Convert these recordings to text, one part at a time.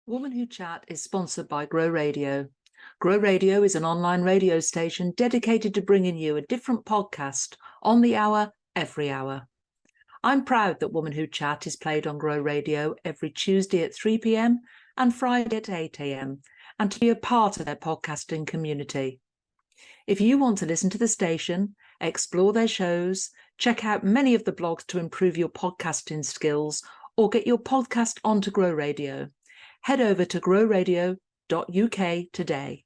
Woman Who Chat is sponsored by Grow Radio. Grow Radio is an online radio station dedicated to bringing you a different podcast on the hour, every hour. I'm proud that Woman Who Chat is played on Grow Radio every Tuesday at 3 p.m. and Friday at 8 a.m. and to be a part of their podcasting community. If you want to listen to the station, explore their shows, check out many of the blogs to improve your podcasting skills, or get your podcast onto Grow Radio, head over to growradio.uk today.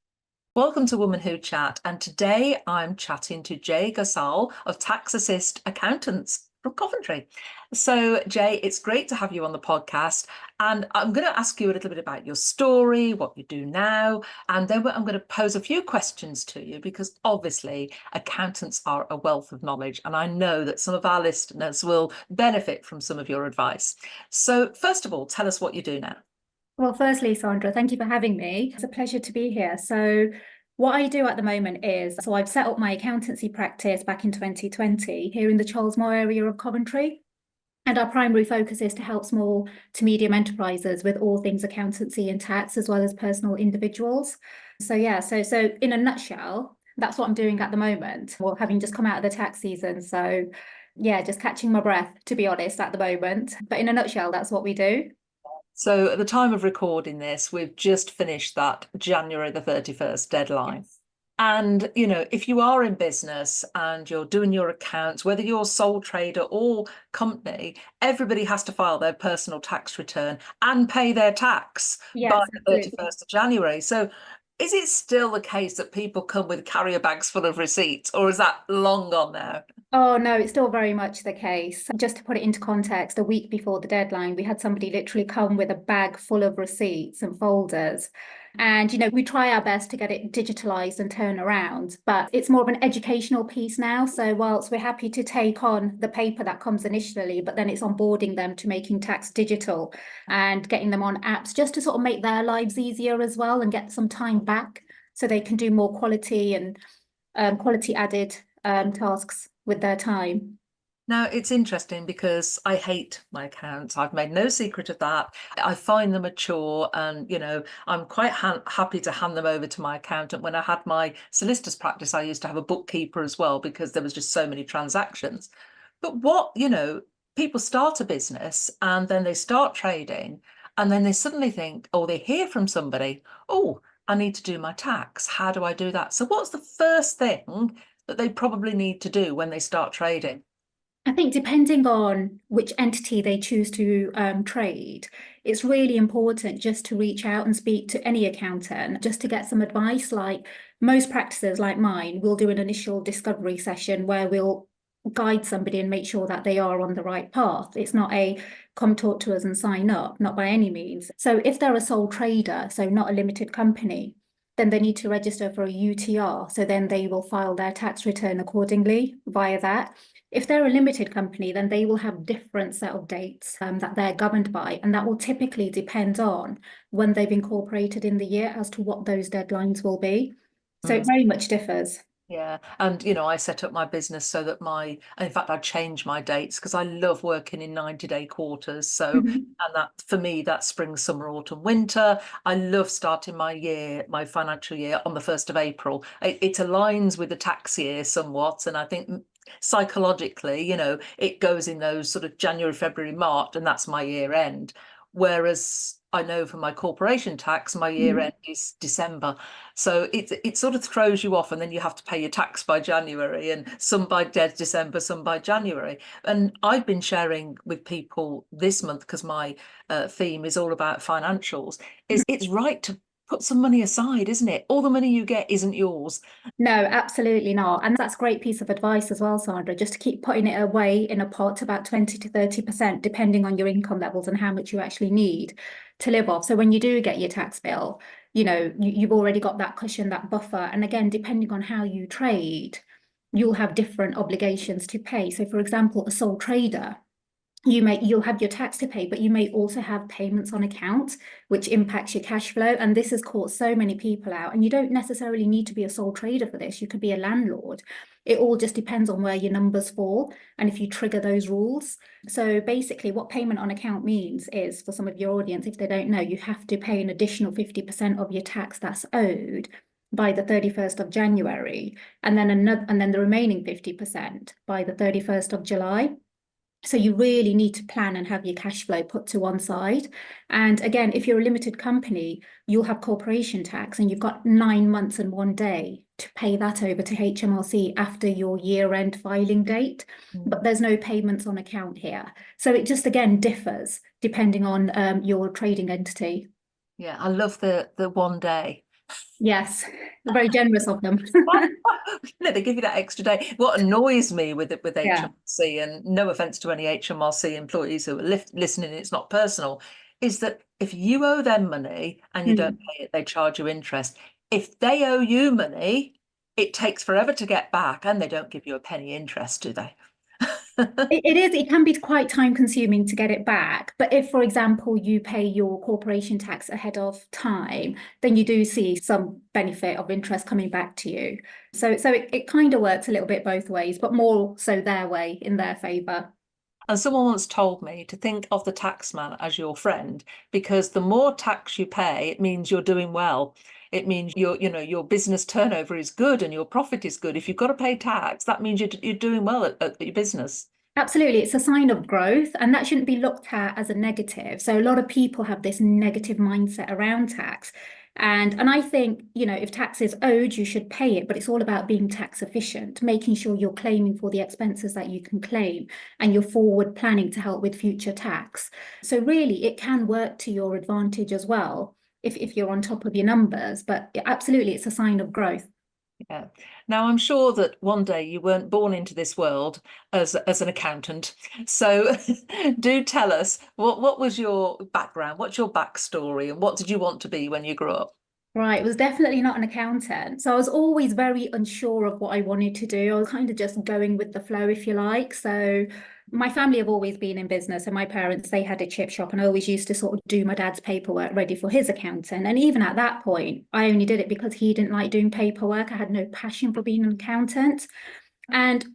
Welcome to Woman Who Chat, and today I'm chatting to Jay Gosal of TaxAssist Accountants from Coventry. So Jay, it's great to have you on the podcast, and I'm going to ask you a little bit about your story, what you do now, and then I'm going to pose a few questions to you because obviously accountants are a wealth of knowledge, and I know that some of our listeners will benefit from some of your advice. So first of all, tell us what you do now. Well, firstly, Sandra, thank you for having me. It's a pleasure to be here. So what I do at the moment is, I've set up my accountancy practice back in 2020 here in the Charles Moore area of Coventry. And our primary focus is to help small to medium enterprises with all things accountancy and tax, as well as personal individuals. So in a nutshell, that's what I'm doing at the moment. Well, having just come out of the tax season. So yeah, just catching my breath, to be honest, at the moment. But in a nutshell, that's what we do. So at the time of recording this, we've just finished that January the 31st deadline. Yes. And, you know, if you are in business and you're doing your accounts, whether you're sole trader or company, everybody has to file their personal tax return and pay their tax by the 31st of January. So is it still the case that people come with carrier bags full of receipts, or is that long gone now? Oh, no, it's still very much the case. Just to put it into context, a week before the deadline, we had somebody literally come with a bag full of receipts and folders. And, we try our best to get it digitalized and turn around, but it's more of an educational piece now. So whilst we're happy to take on the paper that comes initially, but then it's onboarding them to making tax digital and getting them on apps just to sort of make their lives easier as well and get some time back so they can do more quality and quality added tasks with their time. Now, it's interesting because I hate my accounts. I've made no secret of that. I find them a chore, and, I'm quite happy to hand them over to my accountant. When I had my solicitor's practice, I used to have a bookkeeper as well because there was just so many transactions. But people start a business and then they start trading, and then they suddenly think, or they hear from somebody, oh, I need to do my tax. How do I do that? So what's the first thing that they probably need to do when they start trading? I think depending on which entity they choose to trade, it's really important just to reach out and speak to any accountant just to get some advice. Like most practices like mine, we'll do an initial discovery session where we'll guide somebody and make sure that they are on the right path. It's not a come talk to us and sign up, not by any means. So if they're a sole trader, so not a limited company, then they need to register for a UTR. So then they will file their tax return accordingly via that. If they're a limited company, then they will have different set of dates that they're governed by, and that will typically depend on when they've incorporated in the year as to what those deadlines will be. So it very much differs. Yeah. And, I set up my business so that in fact, I changed my dates because I love working in 90-day quarters. So, and that for me, that's spring, summer, autumn, winter. I love starting my financial year on the 1st of April. It aligns with the tax year somewhat. And I think psychologically, it goes in those sort of January, February, March, and that's my year end. Whereas I know for my corporation tax, my year end is December. So it sort of throws you off, and then you have to pay your tax by January, and some by December, some by January. And I've been sharing with people this month, because my theme is all about financials, it's right to put some money aside, isn't it? All the money you get isn't yours. No, absolutely not. And that's a great piece of advice as well, Sandra, just to keep putting it away in a pot, about 20 to 30%, depending on your income levels and how much you actually need to live off. So when you do get your tax bill, you've already got that cushion, that buffer. And again, depending on how you trade, you'll have different obligations to pay. So for example, a sole trader, you'll have your tax to pay, but you may also have payments on account, which impacts your cash flow. And this has caught so many people out. And you don't necessarily need to be a sole trader for this. You could be a landlord. It all just depends on where your numbers fall and if you trigger those rules. So basically, what payment on account means is, for some of your audience, if they don't know, you have to pay an additional 50% of your tax that's owed by the 31st of January, and then the remaining 50% by the 31st of July. So you really need to plan and have your cash flow put to one side. And again, if you're a limited company, you'll have corporation tax and you've got 9 months and 1 day to pay that over to HMRC after your year-end filing date. But there's no payments on account here. So it just, again, differs depending on your trading entity. Yeah, I love the 1 day. Yes, very generous of them. They give you that extra day. What annoys me with Yeah. HMRC, and no offense to any HMRC employees who are listening, it's not personal, is that if you owe them money and you don't pay it, they charge you interest. If they owe you money, it takes forever to get back, and they don't give you a penny interest, do they? It can be quite time consuming to get it back. But if, for example, you pay your corporation tax ahead of time, then you do see some benefit of interest coming back to you. So it kind of works a little bit both ways, but more so their way, in their favour. And someone once told me to think of the taxman as your friend, because the more tax you pay, it means you're doing well. It means your business turnover is good and your profit is good. If you've got to pay tax, that means you're doing well at your business. Absolutely, it's a sign of growth, and that shouldn't be looked at as a negative. So a lot of people have this negative mindset around tax. And I think, if tax is owed, you should pay it, but it's all about being tax efficient, making sure you're claiming for the expenses that you can claim, and you're forward planning to help with future tax. So really, it can work to your advantage as well if you're on top of your numbers. But absolutely, it's a sign of growth. Yeah. Now, I'm sure that one day you weren't born into this world as an accountant. So do tell us, what was your background? What's your backstory? And what did you want to be when you grew up? Right, it was definitely not an accountant. So I was always very unsure of what I wanted to do. I was kind of just going with the flow, if you like. So my family have always been in business, and my parents, they had a chip shop, and I always used to sort of do my dad's paperwork ready for his accountant. And even at that point, I only did it because he didn't like doing paperwork. I had no passion for being an accountant. And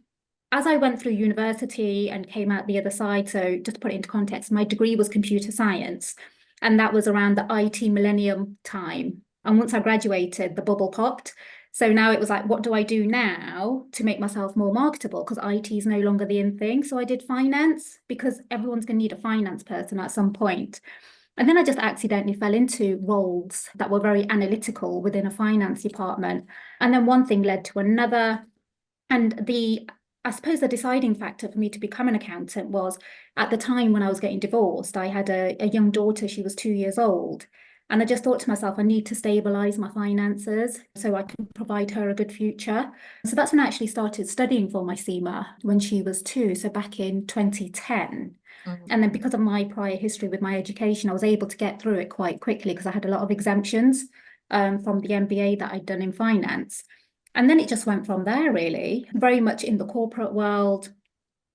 as I went through university and came out the other side, so just to put it into context, my degree was computer science, and that was around the IT millennium time. And once I graduated, the bubble popped. So now it was like, what do I do now to make myself more marketable? Because IT is no longer the in thing. So I did finance, because everyone's going to need a finance person at some point. And then I just accidentally fell into roles that were very analytical within a finance department. And then one thing led to another. And I suppose the deciding factor for me to become an accountant was, at the time when I was getting divorced, I had a young daughter. She was 2 years old. And I just thought to myself, I need to stabilize my finances so I can provide her a good future. So that's when I actually started studying for my CIMA when she was 2, so back in 2010. And then because of my prior history with my education, I was able to get through it quite quickly because I had a lot of exemptions from the MBA that I'd done in finance. And then it just went from there, really, very much in the corporate world,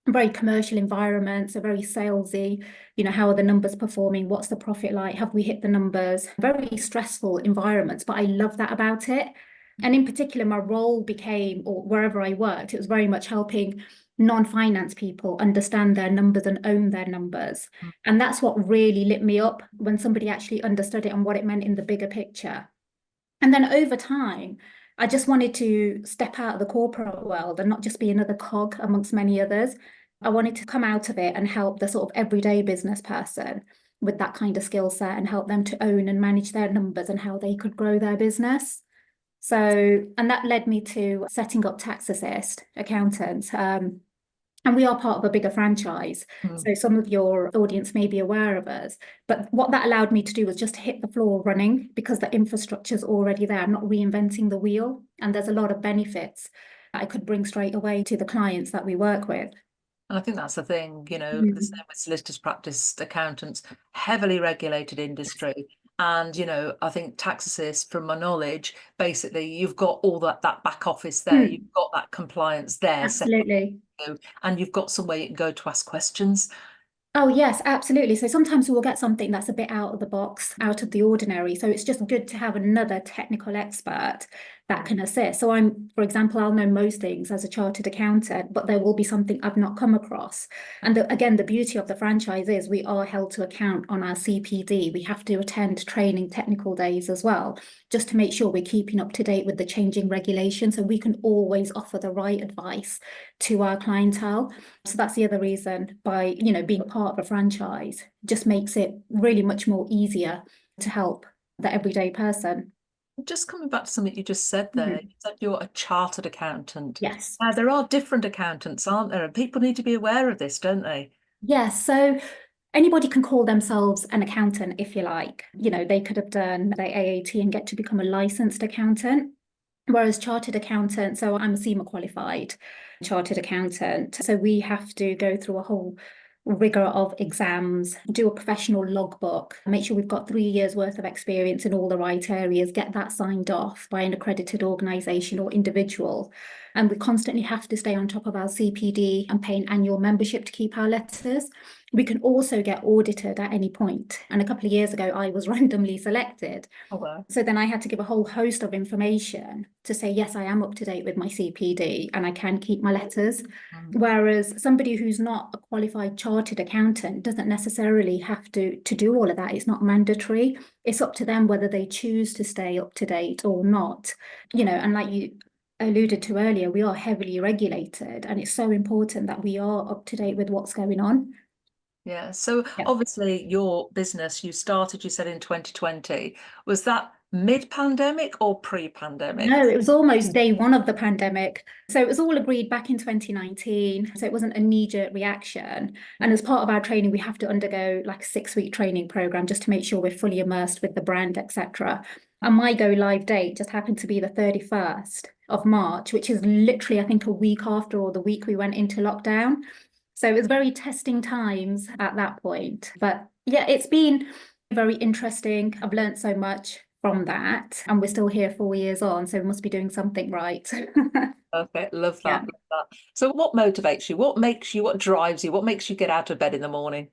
very commercial environment, so very salesy. How are the numbers performing? What's the profit like? Have we hit the numbers? Very stressful environments, but I love that about it. And in particular, my role became, or wherever I worked, it was very much helping non-finance people understand their numbers and own their numbers. And that's what really lit me up, when somebody actually understood it and what it meant in the bigger picture. And then over time, I just wanted to step out of the corporate world and not just be another cog amongst many others. I wanted to come out of it and help the sort of everyday business person with that kind of skill set, and help them to own and manage their numbers and how they could grow their business. So, and that led me to setting up TaxAssist Accountants. And we are part of a bigger franchise. So some of your audience may be aware of us. But what that allowed me to do was just hit the floor running, because the infrastructure is already there. I'm not reinventing the wheel. And there's a lot of benefits that I could bring straight away to the clients that we work with. And I think that's the thing, the same with solicitors, practice accountants, heavily regulated industry. And, I think TaxAssist, from my knowledge, basically you've got all that back office there, you've got that compliance there. Absolutely. And you've got somewhere you can go to ask questions. Oh, yes, absolutely. So sometimes we'll get something that's a bit out of the box, out of the ordinary. So it's just good to have another technical expert that can assist. So for example, I'll know most things as a chartered accountant, but there will be something I've not come across. And again, the beauty of the franchise is we are held to account on our CPD. We have to attend training technical days as well, just to make sure we're keeping up to date with the changing regulations. So we can always offer the right advice to our clientele. So that's the other reason by, being part of a franchise just makes it really much more easier to help the everyday person. Just coming back to something you just said there, Mhm. you said you're a chartered accountant. Yes. Now, there are different accountants, aren't there? And people need to be aware of this, don't they? Yes. So anybody can call themselves an accountant if you like. They could have done their AAT and get to become a licensed accountant. Whereas chartered accountant, so I'm a CIMA qualified chartered accountant. So we have to go through a whole rigor of exams, do a professional logbook, make sure we've got 3 years worth of experience in all the right areas, get that signed off by an accredited organisation or individual. And we constantly have to stay on top of our CPD and pay an annual membership to keep our letters. We can also get audited at any point. And a couple of years ago, I was randomly selected. Oh, well. So then I had to give a whole host of information to say, yes, I am up to date with my CPD and I can keep my letters. Whereas somebody who's not a qualified chartered accountant doesn't necessarily have to do all of that. It's not mandatory. It's up to them whether they choose to stay up to date or not. And like you alluded to earlier, we are heavily regulated, and it's so important that we are up to date with what's going on. Yeah. So Yeah. obviously your business, you started, you said in 2020. Was that mid-pandemic or pre-pandemic? No, it was almost day one of the pandemic. So it was all agreed back in 2019. So it wasn't a knee-jerk reaction. And as part of our training, we have to undergo like a 6-week training program just to make sure we're fully immersed with the brand, etc. And my go live date just happened to be the 31st of March, which is literally, I think, a week after or the week we went into lockdown. So it was very testing times at that point. But yeah, it's been very interesting. I've learned so much from that, and we're still here 4 years on, so we must be doing something right. Perfect. Love that. Yeah. Love that. So what motivates you? What makes you, what drives you? What makes you get out of bed in the morning?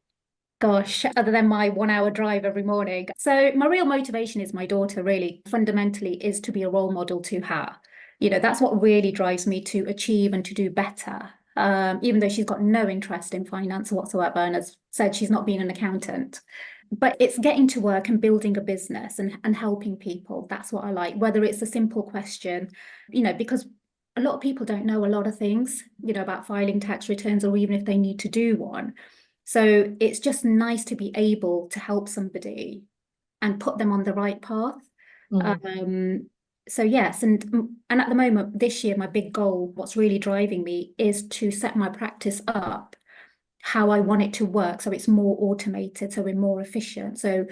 Gosh, other than my 1 hour drive every morning. So my real motivation is my daughter, really, fundamentally, is to be a role model to her. That's what really drives me to achieve and to do better. Even though she's got no interest in finance whatsoever, and as said, she's not being an accountant. But it's getting to work and building a business and helping people. That's what I like, whether it's a simple question, because a lot of people don't know a lot of things, about filing tax returns or even if they need to do one. So it's just nice to be able to help somebody and put them on the right path. Mm. Um, so yes, and at the moment, this year, my big goal, what's really driving me, is to set my practice up how I want it to work, so it's more automated, so we're more efficient. So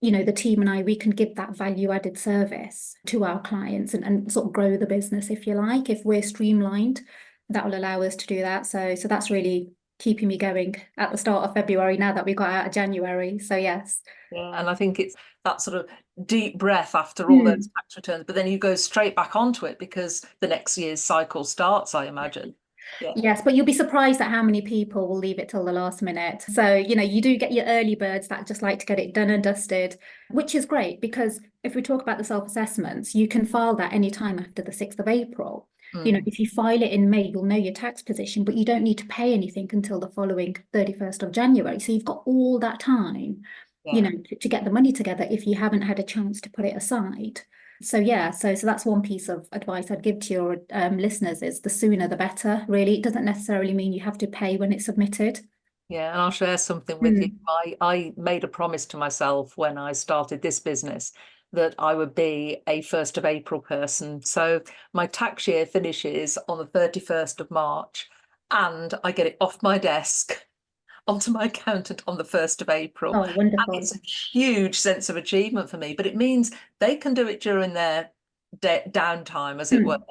the team and I, we can give that value added service to our clients and sort of grow the business, if you like. If we're streamlined, that will allow us to do that. So that's really keeping me going at the start of February now that we got out of January. So yes. Yeah. And I think it's that sort of deep breath after all those Mm. tax returns, but then you go straight back onto it because the next year's cycle starts, I imagine. Yeah. Yes, but you'll be surprised at how many people will leave it till the last minute. So, you do get your early birds that just like to get it done and dusted, which is great because if we talk about the self-assessments, you can file that anytime after the 6th of April. Mm. If you file it in May, you'll know your tax position, but you don't need to pay anything until the following 31st of January. So you've got all that time, Yeah. to get the money together if you haven't had a chance to put it aside. So yeah, so that's one piece of advice I'd give to your listeners is the sooner the better, really. It doesn't necessarily mean you have to pay when it's submitted. Yeah, and I'll share something with you. Mm. I made a promise to myself when I started this business that I would be a 1st of April person. So my tax year finishes on the 31st of March, and I get it off my desk onto my accountant on the 1st of April. Oh, And wonderful. it's a huge sense of achievement for me, but it means they can do it during their downtime, as it were. Mm.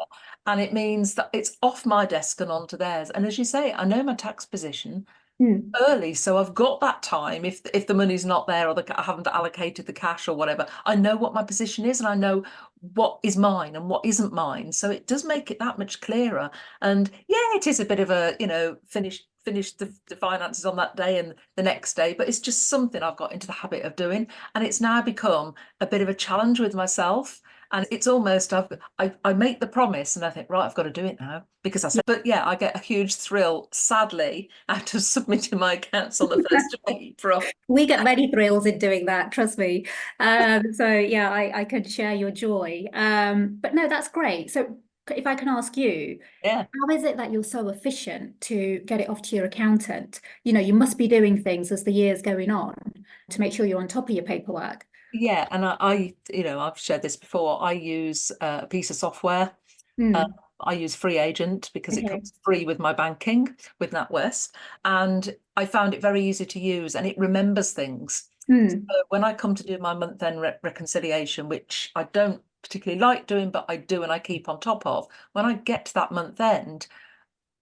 And it means that it's off my desk and onto theirs. And as you say, I know my tax position Mm. early, so I've got that time. If the money's not there or I haven't allocated the cash or whatever, I know what my position is and I know what is mine and what isn't mine. So it does make it that much clearer. And yeah, it is a bit of a finish finish the finances on that day and the next day, but it's just something I've got into the habit of doing, and it's now become a bit of a challenge with myself. And it's almost I make the promise and I think, right, I've got to do it now because I said. But yeah, I get a huge thrill, sadly, out of submitting my accounts on the 1st of April. We get many thrills in doing that, trust me. So yeah, I could share your joy. But no, that's great. So if I can ask you, Yeah. how is it that you're so efficient to get it off to your accountant? You know, you must be doing things as the year's going on to make sure you're on top of your paperwork. Yeah, and I I've shared this before. I use a piece of software. Mm, I use Free Agent because it okay. comes free with my banking with NatWest, and I found it very easy to use, and it remembers things. Mm, So when I come to do my month-end reconciliation, which I don't particularly like doing, but I do and I keep on top of, when I get to that month end,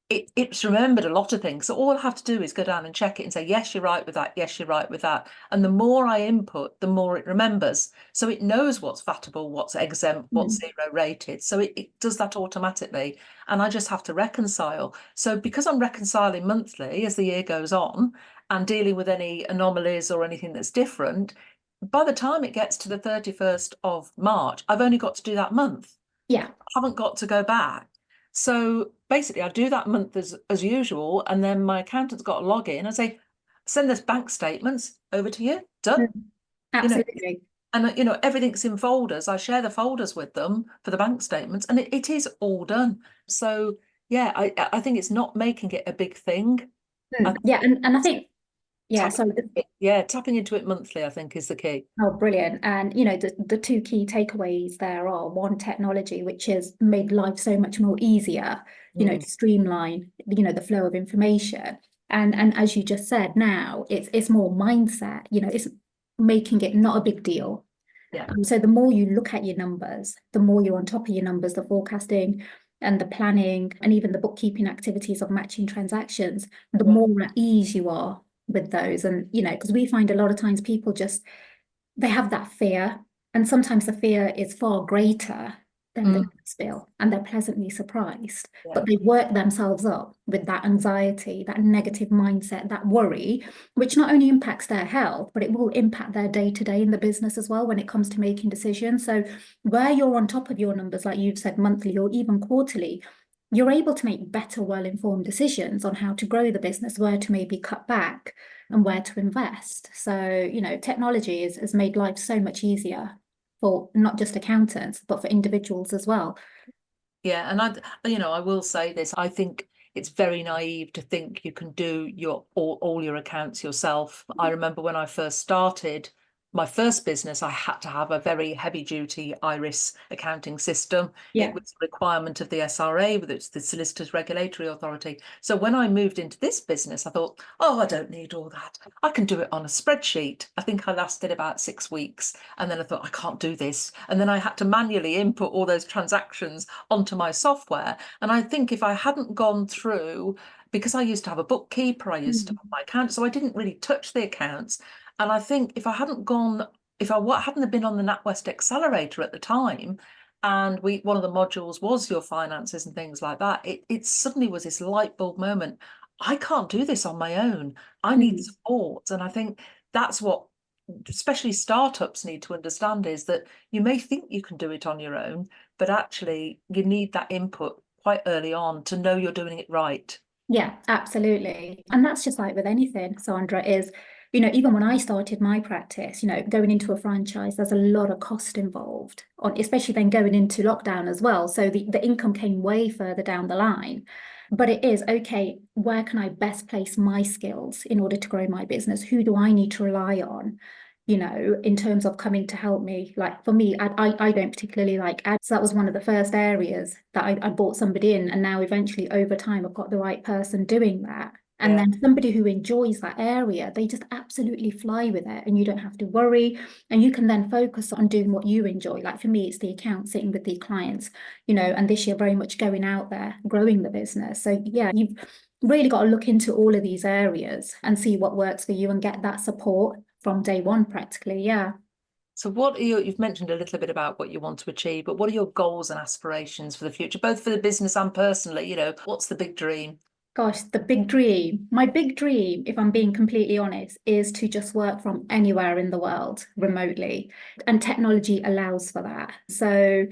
it's remembered a lot of things. So all I have to do is go down and check it and say, yes, you're right with that. Yes, you're right with that. And the more I input, the more it remembers. So it knows what's vatable, what's exempt, what's mm, zero rated. So it does that automatically. And I just have to reconcile. So because I'm reconciling monthly as the year goes on and dealing with any anomalies or anything that's different, by the time it gets to the 31st of March, I've only got to do that month. yeah. I haven't got to go back. So basically, I do that month as usual, and then my accountant's got a login. I say, send this bank statements over to you. Done. Mm, You know, absolutely. and everything's in folders. I share the folders with them for the bank statements, and it is all done. So yeah, I think it's not making it a big thing. I Mm, think yeah, and I think, yeah, tapping, so tapping into it monthly, I think, is the key. oh, brilliant. And, you know, the two key takeaways there are one, technology, which has made life so much more easier, you know, Mm, to streamline, you know, the flow of information. And as you just said, now it's more mindset, you know, it's making it not a big deal. yeah, So the more you look at your numbers, the more you're on top of your numbers, the forecasting and the planning and even the bookkeeping activities of matching transactions, the yeah, more at ease you are with those. And, you know, because we find a lot of times people just they have that fear, and sometimes the fear is far greater than the mm, tax bill, and they're pleasantly surprised. yeah, But they work themselves up with that anxiety, that negative mindset, that worry, which not only impacts their health, but it will impact their day to day in the business as well when it comes to making decisions. So, where you're on top of your numbers, like you've said, monthly or even quarterly, you're able to make better, well-informed decisions on how to grow the business, where to maybe cut back and where to invest. So, you know, technology has made life so much easier for not just accountants, but for individuals as well. yeah. And I will say this. I think it's very naive to think you can do all your accounts yourself. I remember when I first started my first business, I had to have a very heavy duty IRIS accounting system. It Yeah. was a requirement of the SRA, which is the Solicitors Regulatory Authority. So when I moved into this business, I thought, oh, I don't need all that. I can do it on a spreadsheet. I think I lasted about 6 weeks. And then I thought, I can't do this. And then I had to manually input all those transactions onto my software. And I think if I hadn't gone through, because I used to have a bookkeeper, I used to Mm. have my account, so I didn't really touch the accounts. And I think if I hadn't gone, if I hadn't have been on the NatWest Accelerator at the time, and one of the modules was your finances and things like that, it suddenly was this light bulb moment. I can't do this on my own. I need Mm. support. And I think that's what especially startups need to understand, is that you may think you can do it on your own, but actually you need that input quite early on to know you're doing it right. Yeah, absolutely. And that's just like with anything, Sandra, is, you know, even when I started my practice, you know, going into a franchise, there's a lot of cost involved on, especially then going into lockdown as well. So the income came way further down the line. But it is, okay, where can I best place my skills in order to grow my business? Who do I need to rely on? You know, in terms of coming to help me. Like for me, I don't particularly like ads. So that was one of the first areas that I brought somebody in. And now eventually over time, I've got the right person doing that. And Yeah. then somebody who enjoys that area, they just absolutely fly with it and you don't have to worry. And you can then focus on doing what you enjoy. Like for me, it's the account, sitting with the clients, you know, and this year very much going out there, growing the business. So yeah, you've really got to look into all of these areas and see what works for you and get that support from day one practically. Yeah. So what are you've mentioned a little bit about what you want to achieve, but what are your goals and aspirations for the future, both for the business and personally? What's the big dream? Gosh, my big dream, if I'm being completely honest, is to just work from anywhere in the world remotely. And technology allows for that. So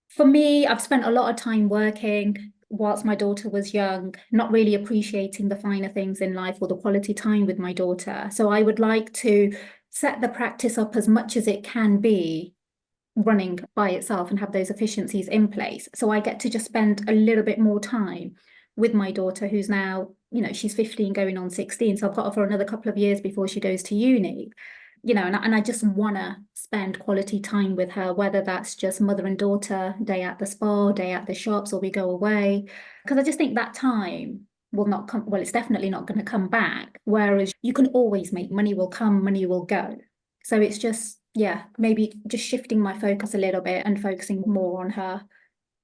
for me, I've spent a lot of time working whilst my daughter was young, not really appreciating the finer things in life or the quality time with my daughter. So I would like to set the practice up as much as it can be running by itself and have those efficiencies in place. So I get to just spend a little bit more time with my daughter, who's now, she's 15 going on 16. So I've got her for another couple of years before she goes to uni. And I just want to spend quality time with her, whether that's just mother and daughter, day at the spa, day at the shops, or we go away. Because I just think that time will not come, well, it's definitely not going to come back. Whereas you can always make money will come, money will go. So it's just, yeah, maybe just shifting my focus a little bit and focusing more on her.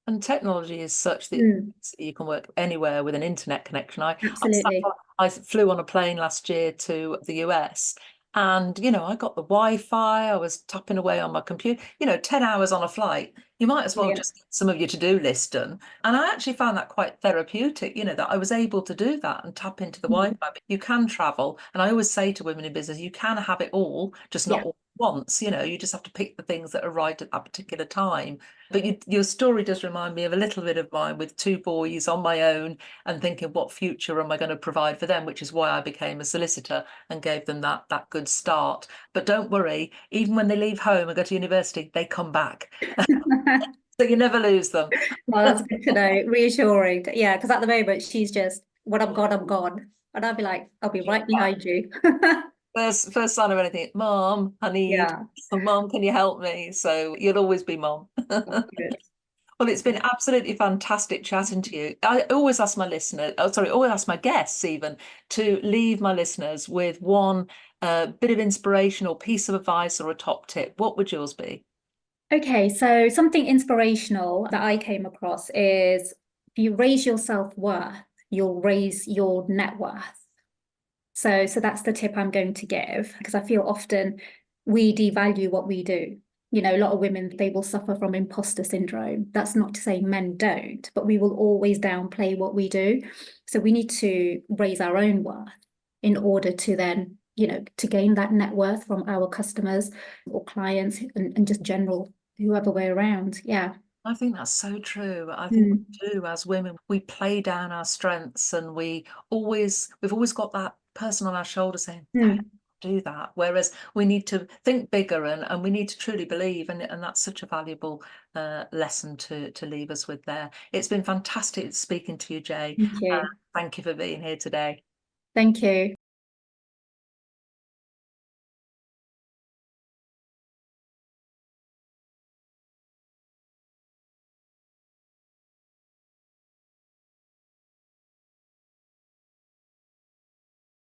And technology is such that you can work anywhere with an internet connection. Absolutely. I flew on a plane last year to the US, and I got the Wi-Fi. I was tapping away on my computer. 10 hours on a flight. You might as well Yeah. just get some of your to-do list done. And I actually found that quite therapeutic. That I was able to do that and tap into the Wi-Fi. But you can travel, and I always say to women in business, you can have it all, just not Yeah. all at once. You just have to pick the things that are right at that particular time. But your story does remind me of a little bit of mine with two boys on my own and thinking, what future am I going to provide for them? Which is why I became a solicitor and gave them that good start. But don't worry, even when they leave home and go to university, they come back. So you never lose them. Well, that's good to know. Reassuring. Yeah, because at the moment she's just, when I'm gone, I'm gone. And I'll be like, I'll be right behind you. First sign of anything, Mom, I need, Yeah, Mom, can you help me? So you'll always be Mom. that's good. Well, it's been absolutely fantastic chatting to you. I always ask my listeners, always ask my guests even to leave my listeners with one bit of inspiration or piece of advice or a top tip. What would yours be? Okay, so something inspirational that I came across is if you raise your self-worth, you'll raise your net worth. So that's the tip I'm going to give, because I feel often we devalue what we do. A lot of women, they will suffer from imposter syndrome. That's not to say men don't, but we will always downplay what we do. So we need to raise our own worth in order to then, to gain that net worth from our customers or clients and just general, whoever we're around. Yeah. I think that's so true. I think we do as women, we play down our strengths and we've always got that person on our shoulder saying, don't do that. Whereas we need to think bigger and we need to truly believe. And that's such a valuable lesson to leave us with there. It's been fantastic speaking to you, Jay. Thank you. Thank you for being here today. Thank you.